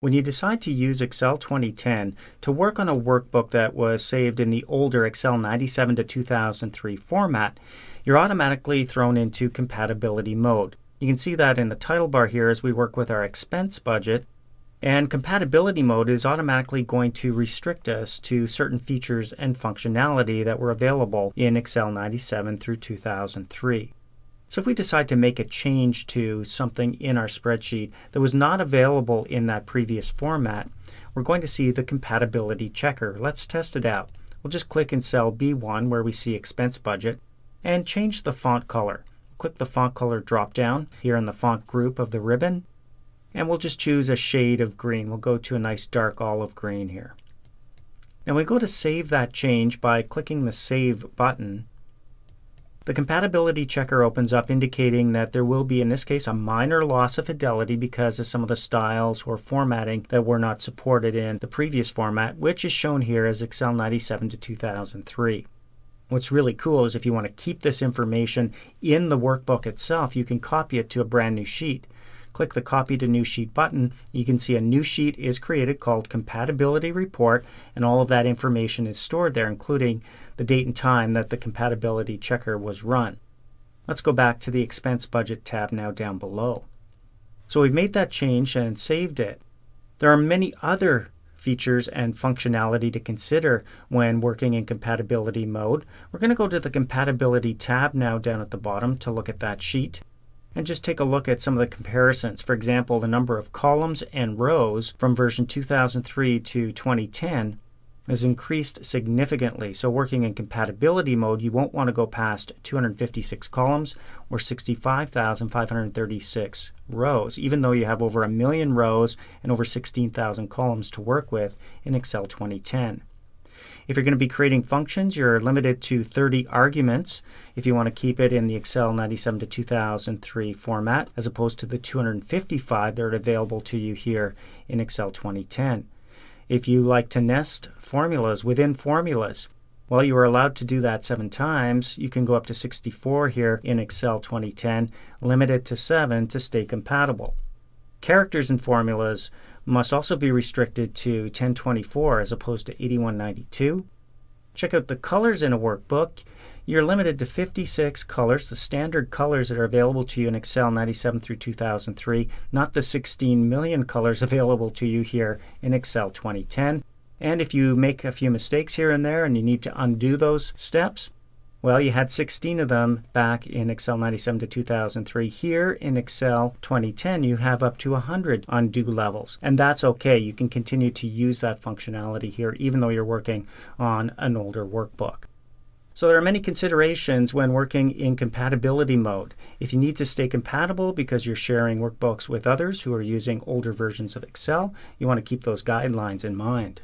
When you decide to use Excel 2010 to work on a workbook that was saved in the older Excel 97 to 2003 format, you're automatically thrown into compatibility mode. You can see that in the title bar here as we work with our expense budget. And compatibility mode is automatically going to restrict us to certain features and functionality that were available in Excel 97 through 2003. So if we decide to make a change to something in our spreadsheet that was not available in that previous format, we're going to see the compatibility checker. Let's test it out. We'll just click in cell B1 where we see expense budget and change the font color. Click the font color drop down here in the font group of the ribbon, and we'll just choose a shade of green. We'll go to a nice dark olive green here. Now we go to save that change by clicking the Save button. The compatibility checker opens up indicating that there will be, in this case, a minor loss of fidelity because of some of the styles or formatting that were not supported in the previous format, which is shown here as Excel 97 to 2003. What's really cool is if you want to keep this information in the workbook itself, you can copy it to a brand new sheet. Click the Copy to New Sheet button. You can see a new sheet is created called Compatibility Report, and all of that information is stored there, including the date and time that the compatibility checker was run. Let's go back to the Expense Budget tab now down below. So we've made that change and saved it. There are many other features and functionality to consider when working in compatibility mode. We're going to go to the Compatibility tab now down at the bottom to look at that sheet and just take a look at some of the comparisons. For example, the number of columns and rows from version 2003 to 2010 has increased significantly. So working in compatibility mode, you won't want to go past 256 columns or 65,536 rows, even though you have over 1 million rows and over 16,000 columns to work with in Excel 2010. If you're going to be creating functions, you're limited to 30 arguments if you want to keep it in the Excel 97 to 2003 format, as opposed to the 255 that are available to you here in Excel 2010. If you like to nest formulas within formulas, well, you are allowed to do that 7 times. You can go up to 64 here in Excel 2010, limited to 7 to stay compatible. Characters and formulas must also be restricted to 1024 as opposed to 8192. Check out the colors in a workbook. You're limited to 56 colors, the standard colors that are available to you in Excel 97 through 2003, not the 16 million colors available to you here in Excel 2010. And if you make a few mistakes here and there and you need to undo those steps, well, you had 16 of them back in Excel 97 to 2003. Here in Excel 2010, you have up to 100 undo levels. And that's okay. You can continue to use that functionality here, even though you're working on an older workbook. So there are many considerations when working in compatibility mode. If you need to stay compatible because you're sharing workbooks with others who are using older versions of Excel, you want to keep those guidelines in mind.